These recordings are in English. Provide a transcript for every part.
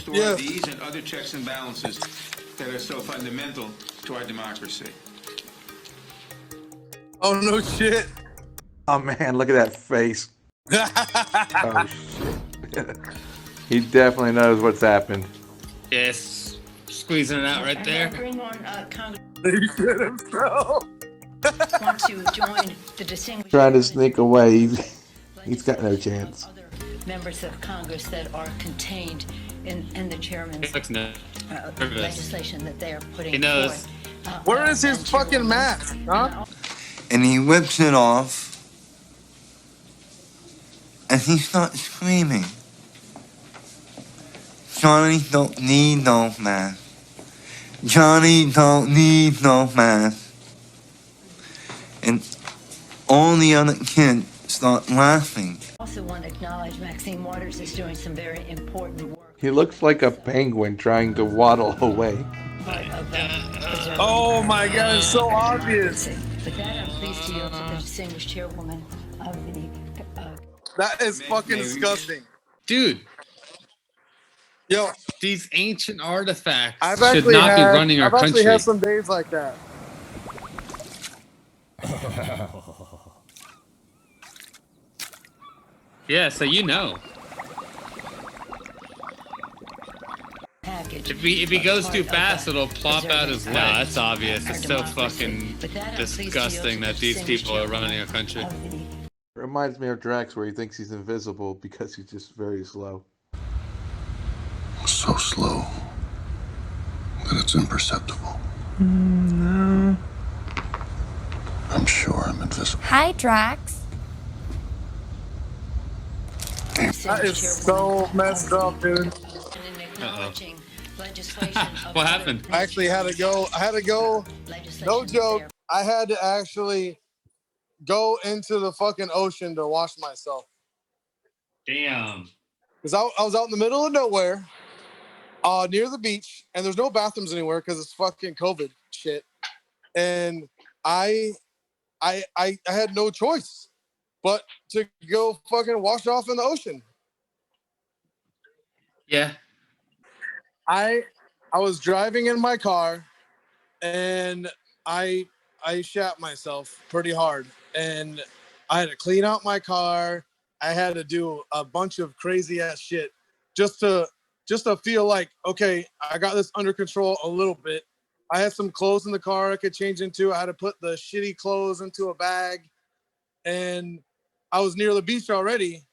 restore these and other checks and balances that are so fundamental to our democracy. Oh, no shit. Oh, man, look at that face. Oh, shit. He definitely knows what's happened. Yes. Squeezing it out right there. Bring on Congress. He shit himself. Want to join the distinguished. Trying to sneak away. He's got no chance. Other members of Congress that are contained in the chairman's legislation that they are putting He knows. forth. Where is his fucking mask, huh? And he whips it off. And he starts screaming. Johnny don't need no mask. Johnny don't need no mask. And all the other kids start laughing. I also want to acknowledge Maxine Waters is doing some very important work. He looks like a penguin trying to waddle away. Oh my God, it's so obvious. With that, I'm pleased to yield to the distinguished chairwoman of the. That is fucking disgusting. Dude, Yo, these ancient artifacts I've should actually not be had, running our I've actually country. had some days like that. Yeah, so you know. Package. If he goes too fast, it'll plop out his leg. Nah, that's obvious. It's so fucking disgusting that these people are running our country. Reminds me of Drax where he thinks he's invisible because he's just very slow. So slow that it's imperceptible. No. I'm sure I'm invisible. Hi, Drax. That is so messed up, dude. What happened? I actually had to go. No joke. I had to actually go into the fucking ocean to wash myself. Damn. Because I was out in the middle of nowhere, near the beach, and there's no bathrooms anywhere because it's fucking COVID shit. And I had no choice but to go fucking wash off in the ocean. Yeah. I was driving in my car, and I shat myself pretty hard, and I had to clean out my car. I had to do a bunch of crazy ass shit just to feel like, okay, I got this under control a little bit. I had some clothes in the car I could change into. I had to put the shitty clothes into a bag, and I was near the beach already,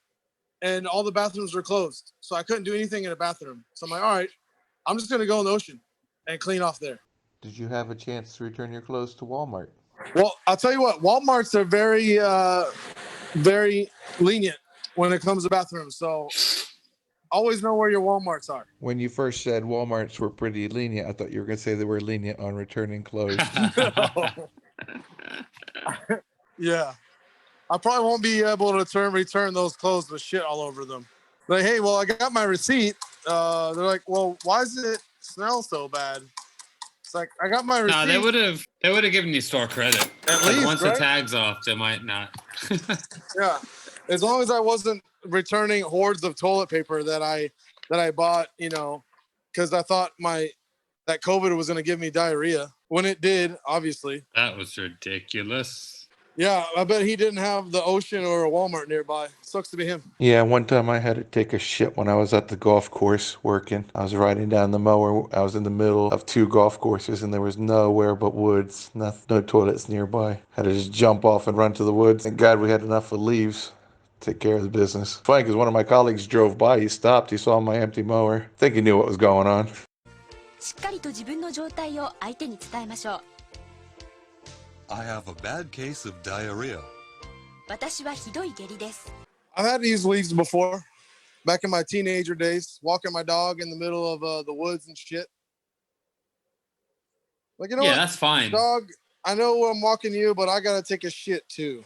and all the bathrooms were closed, so I couldn't do anything in a bathroom. So I'm like, all right, I'm just gonna go in the ocean and clean off there. Did you have a chance to return your clothes to Walmart? Well, I'll tell you what, Walmarts are very, very lenient when it comes to bathrooms. So always know where your Walmarts are. When you first said Walmarts were pretty lenient, I thought you were going to say they were lenient on returning clothes. Yeah. I probably won't be able to return those clothes with shit all over them. Like, hey, well, I got my receipt. They're like, well, why does it smell so bad? It's like, I got my receipt. No, they would have given you store credit. At Like, least, once right? the tag's off, they might not. Yeah. As long as I wasn't returning hordes of toilet paper that I bought, because I thought that COVID was going to give me diarrhea. When it did, obviously. That was ridiculous. Yeah, I bet he didn't have the ocean or a Walmart nearby. Sucks to be him. Yeah, one time I had to take a shit when I was at the golf course working. I was riding down the mower. I was in the middle of two golf courses, and there was nowhere but woods. No toilets nearby. Had to just jump off and run to the woods. Thank God we had enough of leaves. Take care of the business. Funny, because one of my colleagues drove by. He stopped. He saw my empty mower. I think he knew what was going on. しっかりと自分の状態を相手に伝えましょう。 I have a bad case of diarrhea. 私はひどい下痢です。 I've had these leaves before, back in my teenager days, walking my dog in the middle of the woods and shit. Like, you know what? That's fine. Dog, I know I'm walking you, but I gotta take a shit too.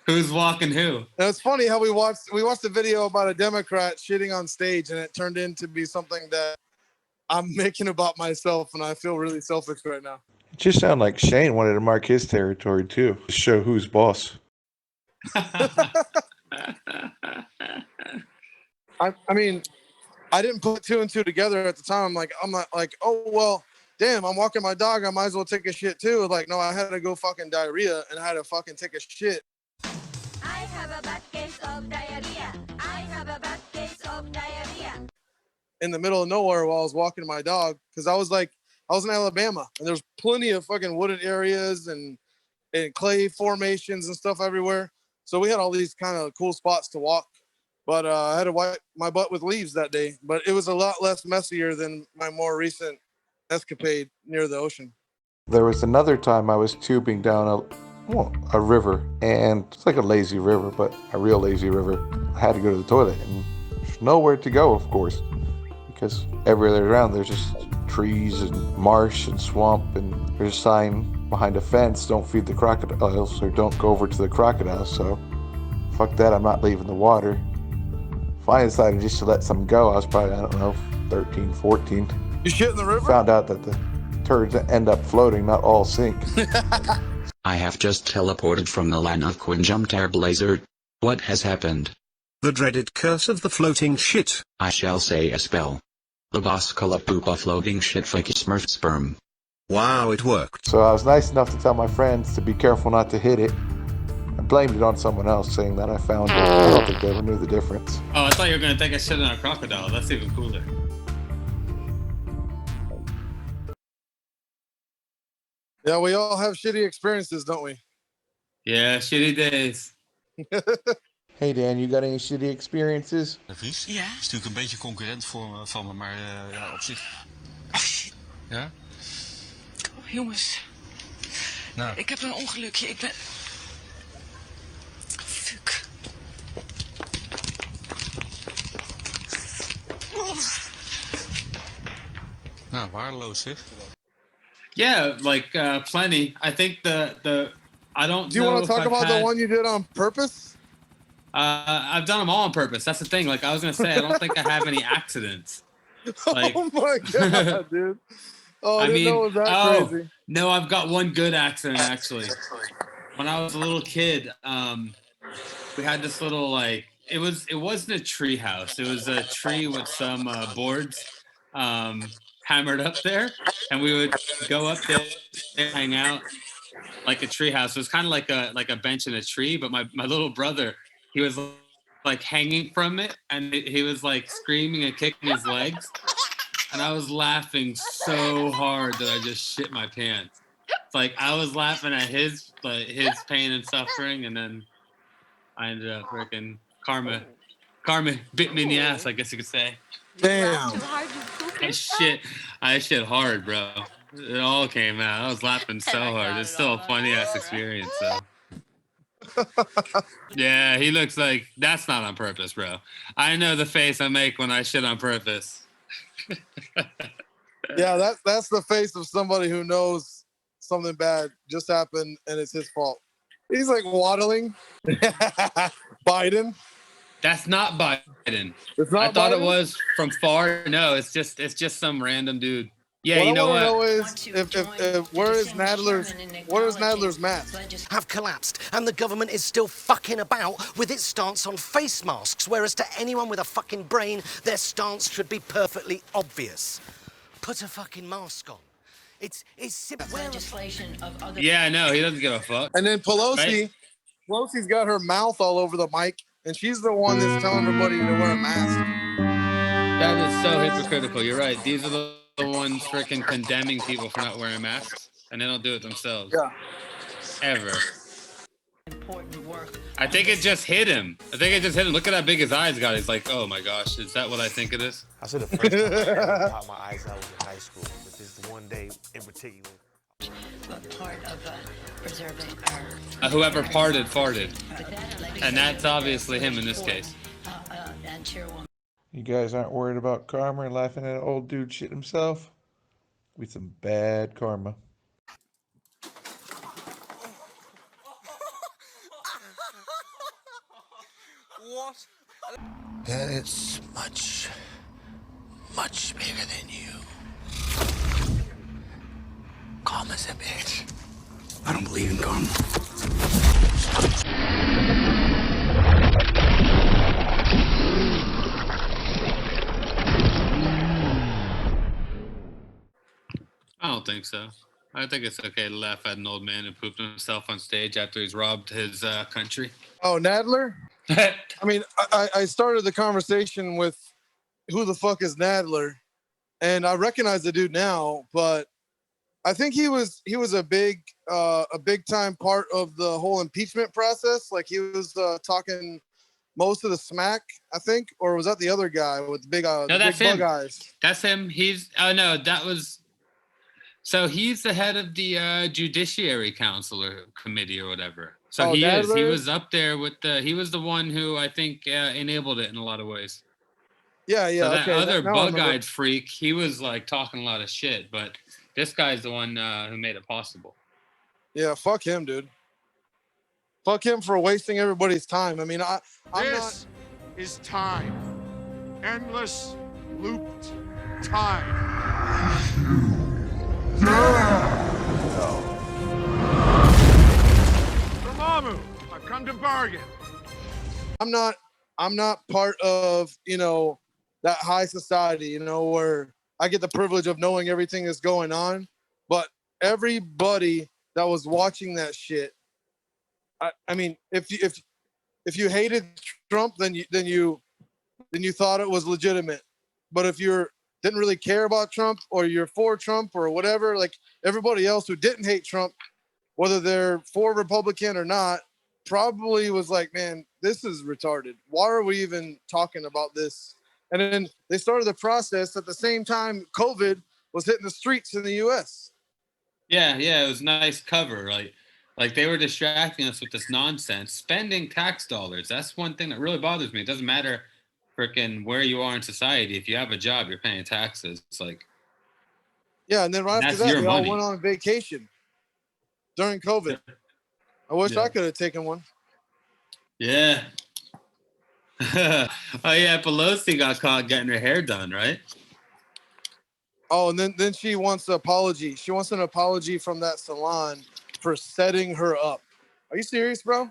Who's walking who? And it's funny how we watched a video about a Democrat shitting on stage, and it turned into be something that I'm making about myself, and I feel really selfish right now. It just sounded like Shane wanted to mark his territory too. To show who's boss. I mean, I didn't put two and two together at the time. I'm not like, oh, well, damn, I'm walking my dog. I might as well take a shit too. Like, no, I had to go fucking diarrhea and I had to fucking take a shit. I have a bad case of diarrhea. I have a bad case of diarrhea. In the middle of nowhere while I was walking my dog. Cause I was in Alabama and there's plenty of fucking wooded areas and clay formations and stuff everywhere. So we had all these kind of cool spots to walk. But I had to wipe my butt with leaves that day. But it was a lot less messier than my more recent escapade near the ocean. There was another time I was tubing down a river, and it's like a lazy river, but a real lazy river. I had to go to the toilet, and there's nowhere to go, of course, because everywhere around there's just trees and marsh and swamp, and there's a sign behind a fence, don't feed the crocodiles, or don't go over to the crocodiles. So fuck that, I'm not leaving the water. I decided just to let some go. I was probably, I don't know, 13, 14. You shit in the river? Found out that the turds end up floating, not all sink. I have just teleported from the land of Quinjumtar Blizzard. What has happened? The dreaded curse of the floating shit. I shall say a spell. The Boskala Poopa floating shit fake smurf sperm. Wow, it worked. So I was nice enough to tell my friends to be careful not to hit it. I blamed it on someone else, saying that I found it. I don't think they ever knew the difference. Oh, I thought you were gonna take a shit on a crocodile. That's even cooler. Yeah, we all have shitty experiences, don't we? Yeah, shitty days. Hey Dan, you got any shitty experiences? Vries? Ja. Is natuurlijk een beetje concurrent van me, maar ja, op zich. Ja? Oh, jongens. Nou. Ik heb een ongelukje. Ik ben... Fuck. Nou, waardeloos zeg. Yeah, like plenty. I think the I don't. Do you want to talk about the one you did on purpose? I've done them all on purpose. That's the thing. Like I was gonna say, I don't think I have any accidents. Like, oh my god, dude! Oh, I didn't know it was that crazy. No, I've got one good accident actually. When I was a little kid, we had this little like it wasn't a tree house. It was a tree with some boards hammered up there, and we would go up there and hang out like a tree house. It was kind of like a bench in a tree, but my little brother, he was like hanging from it, and he was like screaming and kicking his legs, and I was laughing so hard that I just shit my pants. It's like I was laughing at his pain and suffering, and then I ended up freaking karma bit me in the ass, I guess you could say. Damn. I shit hard, bro. It all came out. I was laughing so hard. It's still a funny ass experience, so. Yeah, he looks like that's not on purpose, bro. I know the face I make when I shit on purpose. Yeah, that's the face of somebody who knows something bad just happened and it's his fault. He's like waddling. Biden. That's not Biden. It's not I thought Biden? it was from far. No, it's just some random dude. Yeah, what you know I what? Know is if where is Nadler's mask? Have collapsed, and the government is still fucking about with its stance on face masks, whereas to anyone with a fucking brain, their stance should be perfectly obvious. Put a fucking mask on. It's legislation of other. Yeah, I know. He doesn't give a fuck. And then Pelosi, right? Pelosi's got her mouth all over the mic, and she's the one that's telling everybody to wear a mask. That is so hypocritical. You're right. These are the ones freaking condemning people for not wearing masks, and they don't do it themselves. Yeah. Ever. Important work. I think it just hit him. Look at how big his eyes got. He's like, oh my gosh, is that what I think it is? I said the first time I ever popped my eyes out was in high school, but this is the one day in particular. Part of preserving our. Whoever parted, farted. And that's obviously him in this case. And chairwoman. You guys aren't worried about karma or laughing at an old dude shit himself? With some bad karma. What? It's much, much bigger than you. Karma's a bitch. I don't believe in karma. think so. I think it's okay to laugh at an old man who pooped himself on stage after he's robbed his country. Oh, Nadler? I mean, I started the conversation with who the fuck is Nadler? And I recognize the dude now, but I think he was a big time part of the whole impeachment process. Like he was talking most of the smack, I think, or was that the other guy with the big No, the that's big him. bug eyes? That's him. He's so he's the head of the Judiciary Council or Committee or whatever. So he Nadler? was up there with he was the one who I think enabled it in a lot of ways. Yeah. So that Okay. other now I remember. bug-eyed freak, he was like talking a lot of shit, but this guy's the one who made it possible. Yeah. Fuck him, dude. Fuck him for wasting everybody's time. I mean, This is time. Endless looped time. Dormammu, I've come to bargain. I'm not part of, that high society, where I get the privilege of knowing everything that's going on. But everybody that was watching that shit, I mean, if you hated Trump, then you thought it was legitimate. But if you didn't really care about Trump, or you're for Trump or whatever, like everybody else who didn't hate Trump, whether they're for Republican or not, probably was like, man, this is retarded. Why are we even talking about this? And then they started the process at the same time COVID was hitting the streets in the U.S. Yeah, it was nice cover. Like they were distracting us with this nonsense, spending tax dollars. That's one thing that really bothers me. It doesn't matter freaking where you are in society. If you have a job, you're paying taxes. It's like, yeah, and then right after that, they all went on vacation during COVID. I wish I could have taken one. Yeah. Oh yeah, Pelosi got caught getting her hair done, right? Oh, and then she wants an apology. She wants an apology from that salon for setting her up. Are you serious, bro?